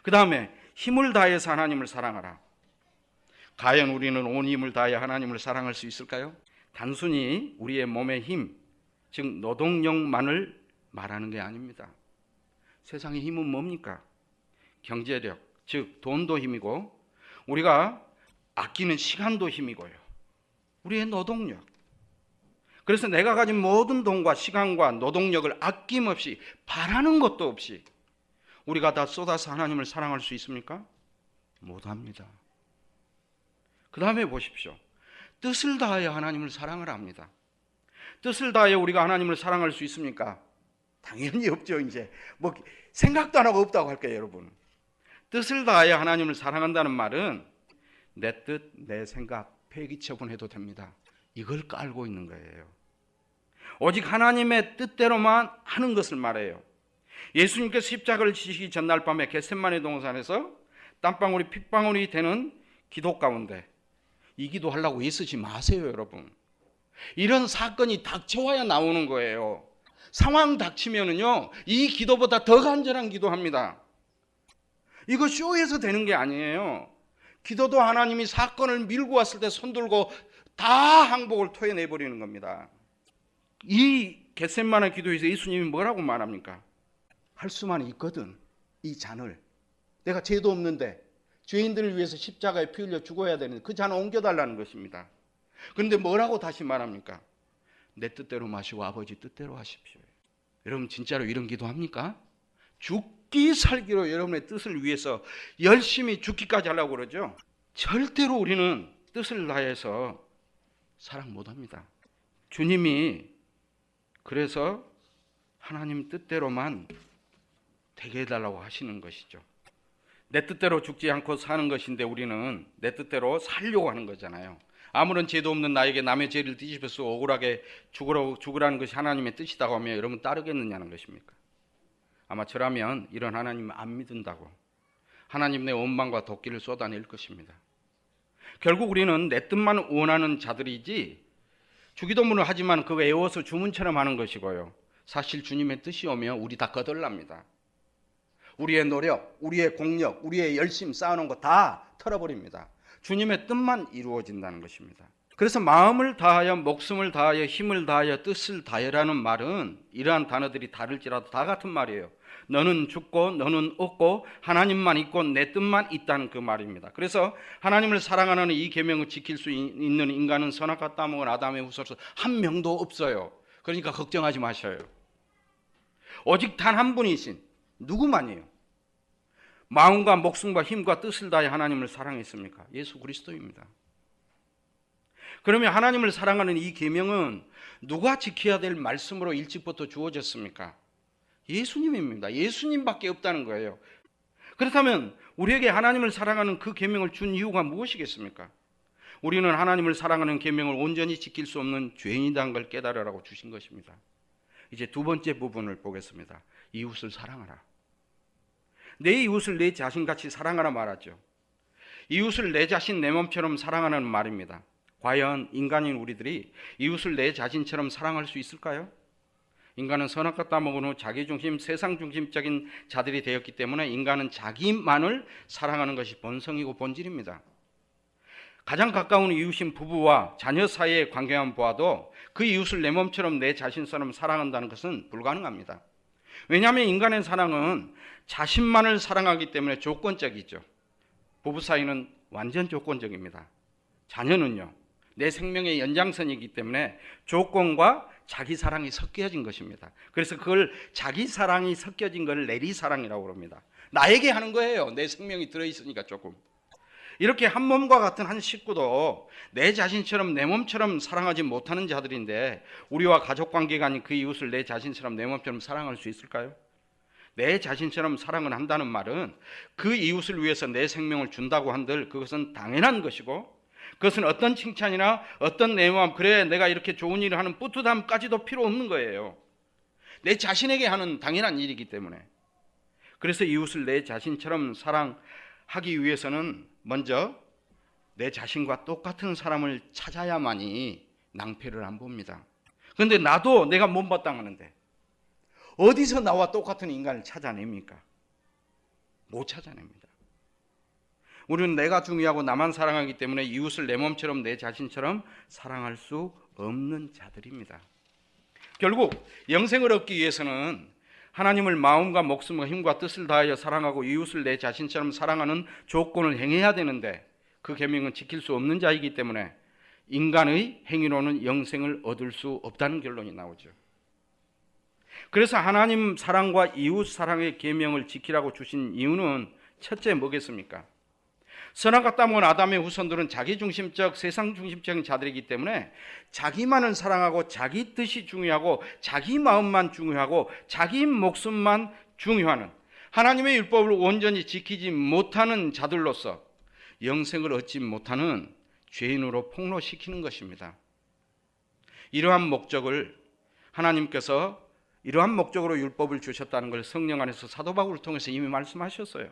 그 다음에 힘을 다해서 하나님을 사랑하라. 과연 우리는 온 힘을 다해 하나님을 사랑할 수 있을까요? 단순히 우리의 몸의 힘, 즉 노동력만을 말하는 게 아닙니다. 세상의 힘은 뭡니까? 경제력, 즉 돈도 힘이고, 우리가 아끼는 시간도 힘이고요. 우리의 노동력. 그래서 내가 가진 모든 돈과 시간과 노동력을 아낌없이, 바라는 것도 없이 우리가 다 쏟아서 하나님을 사랑할 수 있습니까? 못합니다. 그 다음에 보십시오. 뜻을 다하여 하나님을 사랑을 합니다. 뜻을 다하여 우리가 하나님을 사랑할 수 있습니까? 당연히 없죠. 이제 뭐 생각도 안 하고 없다고 할게요, 여러분. 뜻을 다하여 하나님을 사랑한다는 말은 내 뜻, 내 생각 폐기 처분해도 됩니다. 이걸 깔고 있는 거예요. 오직 하나님의 뜻대로만 하는 것을 말해요. 예수님께서 십자가를 지시기 전날 밤에 겟세마네 동산에서 땀방울이 핏방울이 되는 기도 가운데, 이 기도하려고 애쓰지 마세요, 여러분. 이런 사건이 닥쳐와야 나오는 거예요. 상황 닥치면은요, 이 기도보다 더 간절한 기도합니다. 이거 쇼에서 되는 게 아니에요. 기도도 하나님이 사건을 밀고 왔을 때 손들고 다 항복을 토해내버리는 겁니다. 이 겟세마네 기도에서 예수님이 뭐라고 말합니까? 할 수만 있거든, 이 잔을. 내가 죄도 없는데 죄인들을 위해서 십자가에 피 흘려 죽어야 되는데 그 잔을 옮겨달라는 것입니다. 그런데 뭐라고 다시 말합니까? 내 뜻대로 마시고 아버지 뜻대로 하십시오. 여러분 진짜로 이런 기도합니까? 죽기 살기로 여러분의 뜻을 위해서 열심히 죽기까지 하려고 그러죠. 절대로 우리는 뜻을 다해서 사랑 못합니다. 주님이 그래서 하나님 뜻대로만 되게 해달라고 하시는 것이죠. 내 뜻대로 죽지 않고 사는 것인데 우리는 내 뜻대로 살려고 하는 거잖아요. 아무런 죄도 없는 나에게 남의 죄를 뒤집어서 억울하게 죽으라는 것이 하나님의 뜻이라고 하면 여러분 따르겠느냐는 것입니까? 아마 저라면 이런 하나님 안 믿는다고 하나님 내 원망과 도끼를 쏟아낼 것입니다. 결국 우리는 내 뜻만 원하는 자들이지, 주기도문을 하지만 그거 애워서 주문처럼 하는 것이고요. 사실 주님의 뜻이 오면 우리 다 거덜납니다. 우리의 노력, 우리의 공력, 우리의 열심 쌓아놓은 거 다 털어버립니다. 주님의 뜻만 이루어진다는 것입니다. 그래서 마음을 다하여, 목숨을 다하여, 힘을 다하여, 뜻을 다하여라는 말은 이러한 단어들이 다를지라도 다 같은 말이에요. 너는 죽고 너는 얻고 하나님만 있고 내 뜻만 있다는 그 말입니다. 그래서 하나님을 사랑하는 이 계명을 지킬 수 있는 인간은 선악과 따먹은 아담의 후손으로서 한 명도 없어요. 그러니까 걱정하지 마셔요. 오직 단 한 분이신 누구만이에요? 마음과 목숨과 힘과 뜻을 다해 하나님을 사랑했습니까? 예수 그리스도입니다. 그러면 하나님을 사랑하는 이 계명은 누가 지켜야 될 말씀으로 일찍부터 주어졌습니까? 예수님입니다. 예수님밖에 없다는 거예요. 그렇다면 우리에게 하나님을 사랑하는 그 계명을 준 이유가 무엇이겠습니까? 우리는 하나님을 사랑하는 계명을 온전히 지킬 수 없는 죄인이라는 걸 깨달으라고 주신 것입니다. 이제 두 번째 부분을 보겠습니다. 이웃을 사랑하라. 내 이웃을 내 자신같이 사랑하라 말하죠. 이웃을 내 자신 내 몸처럼 사랑하는 말입니다. 과연 인간인 우리들이 이웃을 내 자신처럼 사랑할 수 있을까요? 인간은 선악과 따먹은 후 자기중심, 세상중심적인 자들이 되었기 때문에 인간은 자기만을 사랑하는 것이 본성이고 본질입니다. 가장 가까운 이웃인 부부와 자녀 사이의 관계만 보아도 그 이웃을 내 몸처럼 내 자신처럼 사랑한다는 것은 불가능합니다. 왜냐하면 인간의 사랑은 자신만을 사랑하기 때문에 조건적이죠. 부부 사이는 완전 조건적입니다. 자녀는요, 내 생명의 연장선이기 때문에 조건과 자기 사랑이 섞여진 것입니다. 그래서 그걸 자기 사랑이 섞여진 걸 내리사랑이라고 합니다. 나에게 하는 거예요. 내 생명이 들어있으니까 조금. 이렇게 한 몸과 같은 한 식구도 내 자신처럼 내 몸처럼 사랑하지 못하는 자들인데 우리와 가족관계가 아닌 그 이웃을 내 자신처럼 내 몸처럼 사랑할 수 있을까요? 내 자신처럼 사랑을 한다는 말은 그 이웃을 위해서 내 생명을 준다고 한들 그것은 당연한 것이고, 그것은 어떤 칭찬이나 어떤 내 마음, 그래 내가 이렇게 좋은 일을 하는 뿌듯함까지도 필요 없는 거예요. 내 자신에게 하는 당연한 일이기 때문에. 그래서 이웃을 내 자신처럼 사랑하기 위해서는 먼저 내 자신과 똑같은 사람을 찾아야만이 낭패를 안 봅니다. 그런데 나도 내가 못마땅하는데 어디서 나와 똑같은 인간을 찾아냅니까? 못 찾아냅니다. 우리는 내가 중요하고 나만 사랑하기 때문에 이웃을 내 몸처럼 내 자신처럼 사랑할 수 없는 자들입니다. 결국 영생을 얻기 위해서는 하나님을 마음과 목숨과 힘과 뜻을 다하여 사랑하고 이웃을 내 자신처럼 사랑하는 조건을 행해야 되는데 그 계명은 지킬 수 없는 자이기 때문에 인간의 행위로는 영생을 얻을 수 없다는 결론이 나오죠. 그래서 하나님 사랑과 이웃 사랑의 계명을 지키라고 주신 이유는 첫째 뭐겠습니까? 선악과 따먹은 아담의 후손들은 자기중심적 세상중심적인 자들이기 때문에 자기만을 사랑하고 자기 뜻이 중요하고 자기 마음만 중요하고 자기 목숨만 중요하는 하나님의 율법을 온전히 지키지 못하는 자들로서 영생을 얻지 못하는 죄인으로 폭로시키는 것입니다. 이러한 목적을 하나님께서 이러한 목적으로 율법을 주셨다는 걸 성령 안에서 사도 바울을 통해서 이미 말씀하셨어요.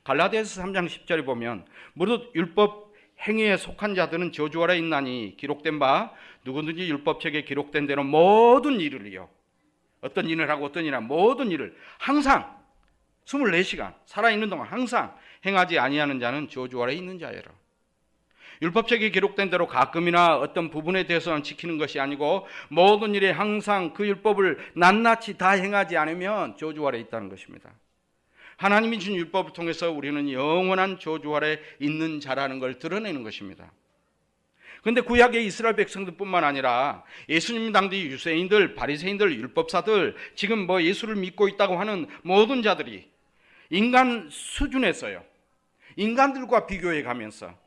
갈라디아서 3장 10절에 보면 무릇 율법 행위에 속한 자들은 저주 아래 있나니 기록된 바 누구든지 율법책에 기록된 대로 모든 일을요. 어떤 일을 하고 어떤 일을 하고 모든 일을 항상 24시간 살아있는 동안 항상 행하지 아니하는 자는 저주 아래 있는 자예요. 율법책에 기록된 대로 가끔이나 어떤 부분에 대해서는 지키는 것이 아니고 모든 일에 항상 그 율법을 낱낱이 다 행하지 않으면 저주 아래 있다는 것입니다. 하나님이 준 율법을 통해서 우리는 영원한 저주 아래 있는 자라는 걸 드러내는 것입니다. 그런데 구약의 이스라엘 백성들뿐만 아니라 예수님 당시 유대인들, 바리새인들, 율법사들, 지금 예수를 믿고 있다고 하는 모든 자들이 인간 수준에서요, 인간들과 비교해 가면서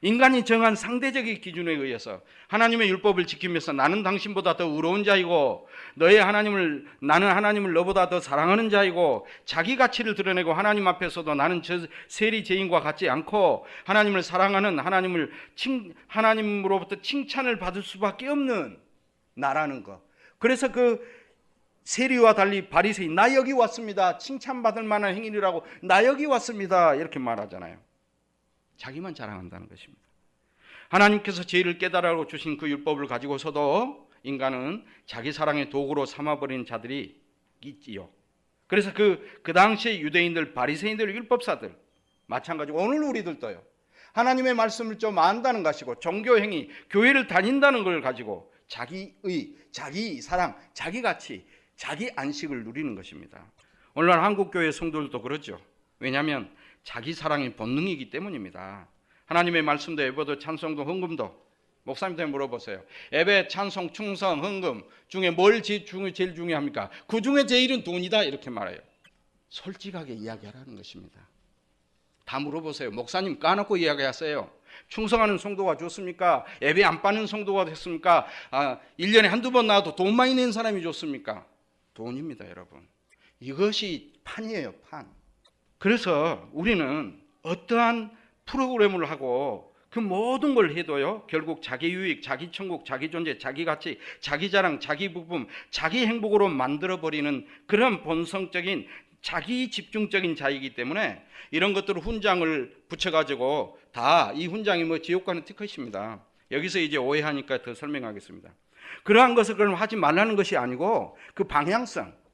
인간이 정한 상대적인 기준에 의해서 하나님의 율법을 지키면서 나는 당신보다 더 의로운 자이고 나는 하나님을 너보다 더 사랑하는 자이고 자기 가치를 드러내고 하나님 앞에서도 나는 저 세리 죄인과 같지 않고 하나님을 사랑하는 하나님으로부터 칭찬을 받을 수밖에 없는 나라는 것. 그래서 그 세리와 달리 바리새인 나 여기 왔습니다. 칭찬받을 만한 행위라고 나 여기 왔습니다. 이렇게 말하잖아요. 자기만 자랑한다는 것입니다. 하나님께서 죄를 깨달으라고 주신 그 율법을 가지고서도 인간은 자기 사랑의 도구로 삼아버린 자들이 있지요. 그래서 그 당시에 유대인들, 바리새인들, 율법사들 마찬가지고 오늘 우리들도요. 하나님의 말씀을 좀 안다는 것이고 종교행위, 교회를 다닌다는 걸 가지고 자기의, 자기 사랑, 자기 가치, 자기 안식을 누리는 것입니다. 오늘날 한국교회 성도들도 그렇죠. 왜냐하면 자기 사랑이 본능이기 때문입니다. 하나님의 말씀도 예배도 찬송도 헌금도 목사님한테 물어보세요. 예배, 찬송, 충성, 헌금 중에 뭘 제일 중요합니까? 그 중에 제일은 돈이다 이렇게 말해요. 솔직하게 이야기하라는 것입니다. 다 물어보세요. 목사님 까놓고 이야기하세요. 충성하는 성도가 좋습니까? 예배 안 빠는 성도가 됐습니까? 1년에 한두 번 나와도 돈 많이 낸 사람이 좋습니까? 돈입니다, 여러분. 이것이 판이에요, 판. 그래서 우리는 어떠한 프로그램을 하고 그 모든 걸 해도요, 결국 자기 유익, 자기 천국, 자기 존재, 자기 가치, 자기 자랑, 자기 부품, 자기 행복으로 만들어버리는 그런 본성적인 자기 집중적인 자이기 때문에 이런 것들을 훈장을 붙여가지고 다 이 훈장이 지옥 가는 티켓입니다. 여기서 이제 오해하니까 더 설명하겠습니다. 그러한 것을 그럼 하지 말라는 것이 아니고 그 방향성,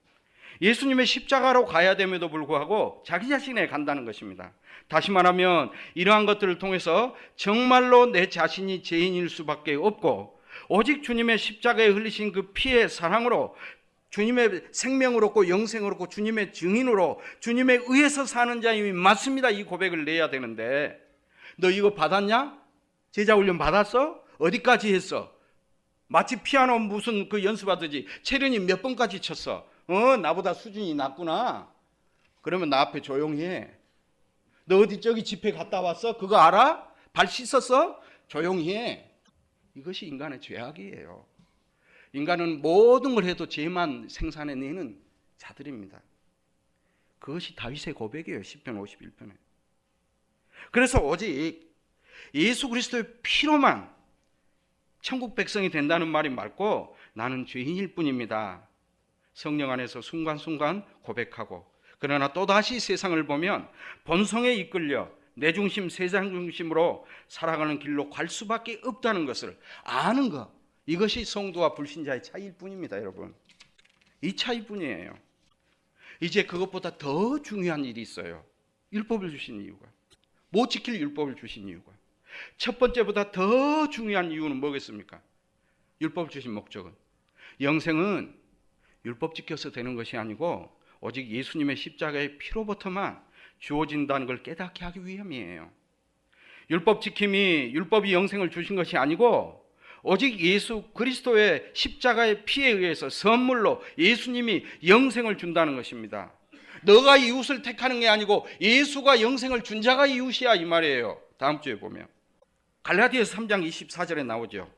예수님의 십자가로 가야 됨에도 불구하고 자기 자신에 간다는 것입니다. 다시 말하면 이러한 것들을 통해서 정말로 내 자신이 죄인일 수밖에 없고 오직 주님의 십자가에 흘리신 그 피의 사랑으로 주님의 생명을 얻고 영생을 얻고 주님의 증인으로 주님에 의해서 사는 자임이 맞습니다. 이 고백을 내야 되는데 너 이거 받았냐? 제자훈련 받았어? 어디까지 했어? 마치 피아노 무슨 그 연습하듯이 체르니 몇 번까지 쳤어? 나보다 수준이 낮구나. 그러면 나 앞에 조용히 해. 너 어디 저기 집회 갔다 왔어? 그거 알아? 발 씻었어? 조용히 해. 이것이 인간의 죄악이에요. 인간은 모든 걸 해도 죄만 생산해내는 자들입니다. 그것이 다윗의 고백이에요. 시편 51편에. 그래서 오직 예수 그리스도의 피로만 천국 백성이 된다는 말이 맞고 나는 죄인일 뿐입니다. 성령 안에서 순간순간 고백하고 그러나 또다시 세상을 보면 본성에 이끌려 내 중심, 세상 중심으로 살아가는 길로 갈 수밖에 없다는 것을 아는 것, 이것이 성도와 불신자의 차이일 뿐입니다. 여러분, 이 차이뿐이에요. 이제 그것보다 더 중요한 일이 있어요. 율법을 주신 이유가, 못 지킬 율법을 주신 이유가, 첫 번째보다 더 중요한 이유는 뭐겠습니까? 율법을 주신 목적은, 영생은 율법 지켜서 되는 것이 아니고 오직 예수님의 십자가의 피로부터만 주어진다는 걸 깨닫게 하기 위함이에요. 율법이 영생을 주신 것이 아니고 오직 예수 그리스도의 십자가의 피에 의해서 선물로 예수님이 영생을 준다는 것입니다. 너가 이웃을 택하는 게 아니고 예수가 영생을 준 자가 이웃이야, 이 말이에요. 다음 주에 보면 갈라디아서 3장 24절에 나오죠.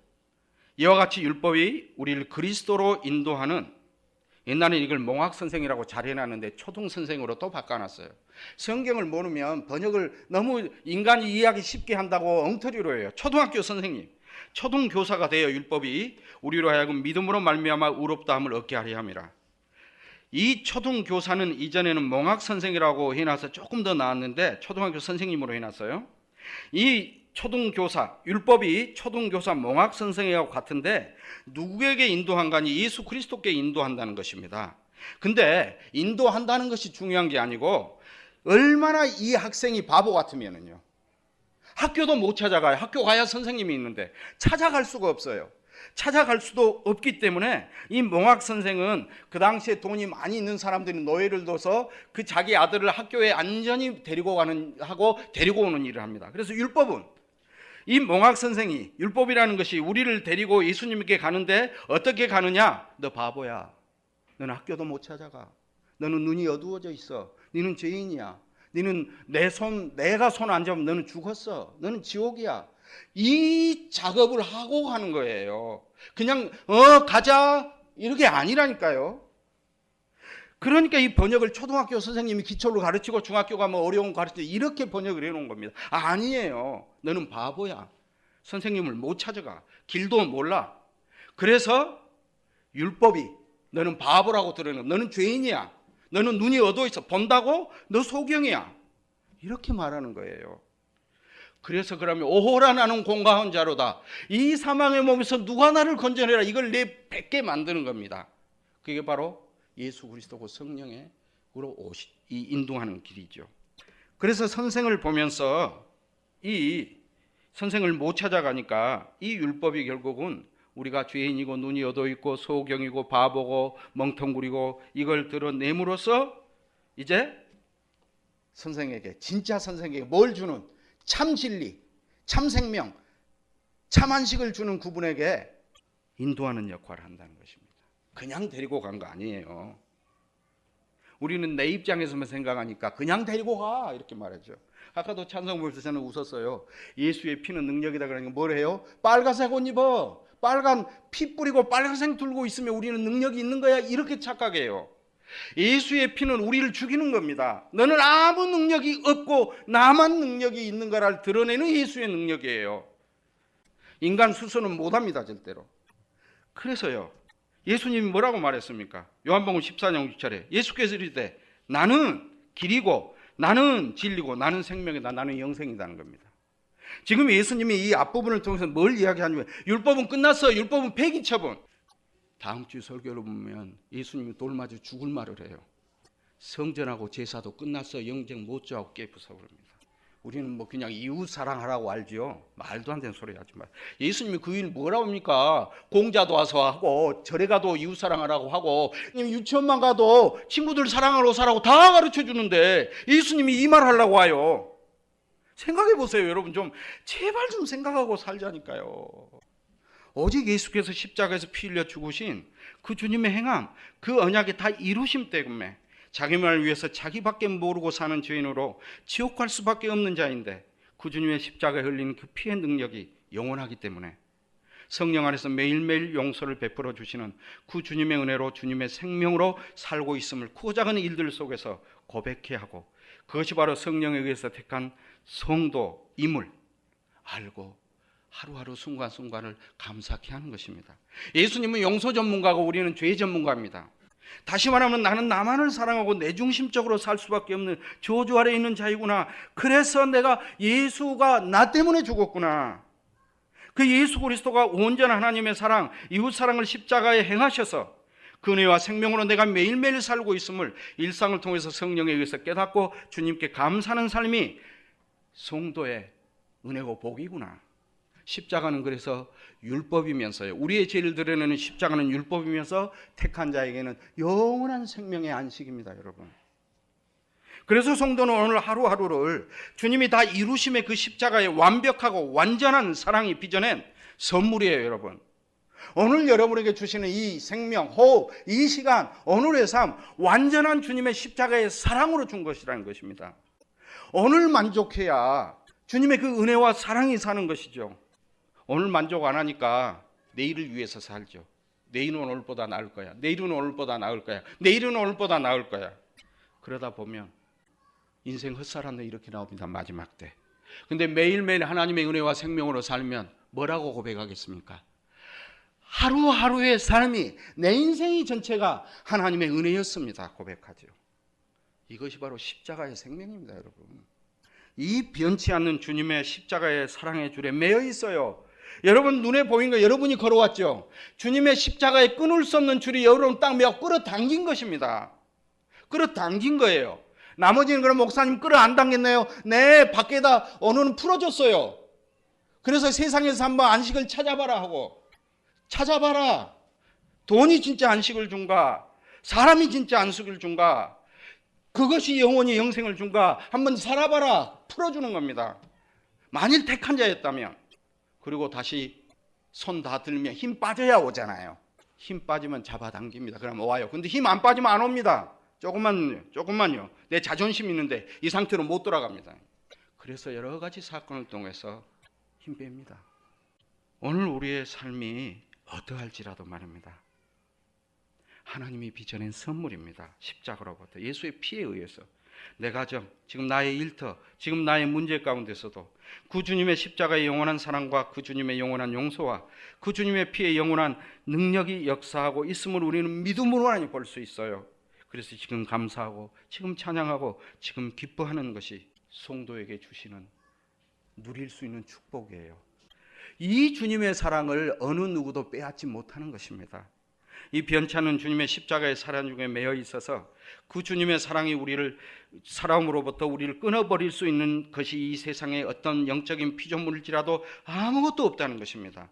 이와 같이 율법이 우리를 그리스도로 인도하는, 옛날에는 이걸 몽학선생이라고 잘 해놨는데 초등선생으로 또 바꿔놨어요. 성경을 모르면 번역을 너무 인간이 이해하기 쉽게 한다고 엉터리로 해요. 초등학교 선생님, 초등교사가 되어 율법이 우리로 하여금 믿음으로 말미암아 의롭다함을 얻게 하려 함이라. 이 초등교사는 이전에는 몽학선생이라고 해놔서 조금 더 나았는데 초등학교 선생님으로 해놨어요. 이 초등교사, 율법이 초등교사 몽학선생하고 같은데 누구에게 인도한 가니 예수 그리스도께 인도한다는 것입니다. 근데 인도한다는 것이 중요한 게 아니고 얼마나 이 학생이 바보 같으면은요, 학교도 못 찾아가요. 학교 가야 선생님이 있는데 찾아갈 수가 없어요. 찾아갈 수도 없기 때문에 이 몽학 선생은 그 당시에 돈이 많이 있는 사람들이 노예를 둬서 그 자기 아들을 학교에 안전히 데리고 오는 일을 합니다. 그래서 율법은, 이 몽학 선생이, 율법이라는 것이 우리를 데리고 예수님께 가는데 어떻게 가느냐? 너 바보야. 너는 학교도 못 찾아가. 너는 눈이 어두워져 있어. 너는 죄인이야. 너는 내가 손 안 잡으면 너는 죽었어. 너는 지옥이야. 이 작업을 하고 가는 거예요. 그냥 가자 이렇게 아니라니까요. 그러니까 이 번역을 초등학교 선생님이 기초로 가르치고 중학교 가면 어려운 거 가르치고 이렇게 번역을 해놓은 겁니다. 아니에요. 너는 바보야. 선생님을 못 찾아가. 길도 몰라. 그래서 율법이 너는 바보라고 드러내는, 너는 죄인이야. 너는 눈이 어두워 있어. 본다고? 너 소경이야. 이렇게 말하는 거예요. 그래서 그러면 오호라 나는 공가한 자로다. 이 사망의 몸에서 누가 나를 건져내라. 이걸 내 뱉게 만드는 겁니다. 그게 바로 예수 그리스도고 성령의 이 인도하는 길이죠. 그래서 선생을 보면서 이 선생을 못 찾아가니까 이 율법이 결국은 우리가 죄인이고 눈이 어두워 있고 소경이고 바보고 멍텅구리고 이걸 드러냄으로써 이제 선생에게, 진짜 선생에게 뭘 주는, 참 진리, 참 생명, 참 안식을 주는 그분에게 인도하는 역할을 한다는 것입니다. 그냥 데리고 간 거 아니에요. 우리는 내 입장에서만 생각하니까 그냥 데리고 가 이렇게 말하죠. 아까도 찬성부에서 저는 웃었어요. 예수의 피는 능력이다 그러니까 뭘 해요? 빨간색 옷 입어. 빨간 피 뿌리고 빨간색 들고 있으면 우리는 능력이 있는 거야, 이렇게 착각해요. 예수의 피는 우리를 죽이는 겁니다. 너는 아무 능력이 없고 나만 능력이 있는 거를 드러내는 예수의 능력이에요. 인간 스스로는 못합니다, 절대로. 그래서요, 예수님이 뭐라고 말했습니까? 요한복음 14장 6절에 예수께서 이르되 나는 길이고 나는 진리고 나는 생명이다, 나는 영생이다는 겁니다. 지금 예수님이 이 앞부분을 통해서 뭘 이야기하냐면 율법은 끝났어. 율법은 폐기 처분. 다음 주 설교를 보면 예수님이 돌맞아 죽을 말을 해요. 성전하고 제사도 끝났어. 영생 못 저하고 깨부숴 그럽니다. 우리는 뭐 그냥 이웃 사랑하라고 알지요. 말도 안 되는 소리 하지 마요. 예수님이 그 일 뭐라고 합니까? 공자도 와서 하고 절에 가도 이웃 사랑하라고 하고 유치원만 가도 친구들 사랑하러 사라고 다 가르쳐 주는데 예수님이 이 말 하려고 와요. 생각해 보세요, 여러분. 좀 제발 좀 생각하고 살자니까요. 오직 예수께서 십자가에서 피 흘려 죽으신 그 주님의 행함, 그 언약이 다 이루심 때문에 자기만을 위해서 자기밖에 모르고 사는 죄인으로 지옥 갈 수밖에 없는 자인데 그 주님의 십자가에 흘린 그 피의 능력이 영원하기 때문에 성령 안에서 매일매일 용서를 베풀어 주시는 그 주님의 은혜로 주님의 생명으로 살고 있음을 크고 작은 일들 속에서 고백해야 하고, 그것이 바로 성령에 의해서 택한 성도임을 알고 하루하루 순간순간을 감사케 하는 것입니다. 예수님은 용서 전문가고 우리는 죄 전문가입니다. 다시 말하면 나는 나만을 사랑하고 내 중심적으로 살 수밖에 없는 저주 아래 있는 자이구나. 그래서 내가 예수가 나 때문에 죽었구나. 그 예수 그리스도가 온전한 하나님의 사랑, 이웃 사랑을 십자가에 행하셔서 그 은혜와 생명으로 내가 매일매일 살고 있음을 일상을 통해서 성령에 의해서 깨닫고 주님께 감사하는 삶이 성도의 은혜고 복이구나. 십자가는 그래서 율법이면서요, 우리의 죄를 드러내는 십자가는 율법이면서 택한 자에게는 영원한 생명의 안식입니다, 여러분. 그래서 성도는 오늘 하루하루를 주님이 다 이루심의 그 십자가의 완벽하고 완전한 사랑이 빚어낸 선물이에요, 여러분. 오늘 여러분에게 주시는 이 생명, 호흡, 이 시간, 오늘의 삶, 완전한 주님의 십자가의 사랑으로 준 것이라는 것입니다. 오늘 만족해야 주님의 그 은혜와 사랑이 사는 것이죠. 오늘 만족 안 하니까 내일을 위해서 살죠. 내일은 오늘보다 나을 거야. 내일은 오늘보다 나을 거야. 내일은 오늘보다 나을 거야. 그러다 보면 인생 헛살았네 이렇게 나옵니다, 마지막 때. 근데 매일매일 하나님의 은혜와 생명으로 살면 뭐라고 고백하겠습니까? 하루하루의 삶이, 내 인생이 전체가 하나님의 은혜였습니다 고백하죠. 이것이 바로 십자가의 생명입니다, 여러분. 이 변치 않는 주님의 십자가의 사랑의 줄에 매여 있어요. 여러분 눈에 보이는 거 여러분이 걸어왔죠. 주님의 십자가에 끊을 수 없는 줄이 여러분 딱 매어 끌어당긴 것입니다. 끌어당긴 거예요. 나머지는 그럼 목사님 끌어 안 당겼네요. 네, 밖에다 어느는 풀어줬어요. 그래서 세상에서 한번 안식을 찾아봐라 하고, 찾아봐라. 돈이 진짜 안식을 준가? 사람이 진짜 안식을 준가? 그것이 영원히 영생을 준가? 한번 살아봐라. 풀어주는 겁니다. 만일 택한 자였다면. 그리고 다시 손 다 들면 힘 빠져야 오잖아요. 힘 빠지면 잡아당깁니다. 그럼 와요. 근데 힘 안 빠지면 안 옵니다. 조금만요. 내 자존심 있는데 이 상태로 못 돌아갑니다. 그래서 여러 가지 사건을 통해서 힘 뺍니다. 오늘 우리의 삶이 어떠할지라도 말입니다. 하나님이 빚어낸 선물입니다. 십자가로부터 예수의 피에 의해서 내 가정, 지금 나의 일터, 지금 나의 문제 가운데서도 그 주님의 십자가의 영원한 사랑과 그 주님의 영원한 용서와 그 주님의 피의 영원한 능력이 역사하고 있음을 우리는 믿음으로만이 볼 수 있어요. 그래서 지금 감사하고 지금 찬양하고 지금 기뻐하는 것이 성도에게 주시는, 누릴 수 있는 축복이에요. 이 주님의 사랑을 어느 누구도 빼앗지 못하는 것입니다. 이 변치 않는 주님의 십자가의 사랑 중에 매여 있어서 그 주님의 사랑이 우리를, 사랑으로부터 우리를 끊어버릴 수 있는 것이 이 세상에 어떤 영적인 피조물일지라도 아무것도 없다는 것입니다.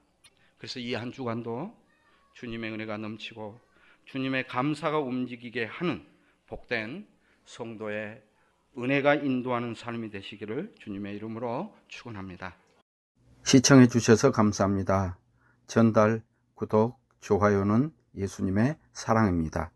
그래서 이 한 주간도 주님의 은혜가 넘치고 주님의 감사가 움직이게 하는 복된 성도의 은혜가 인도하는 삶이 되시기를 주님의 이름으로 축원합니다. 시청해 주셔서 감사합니다. 전달, 구독, 좋아요는 예수님의 사랑입니다.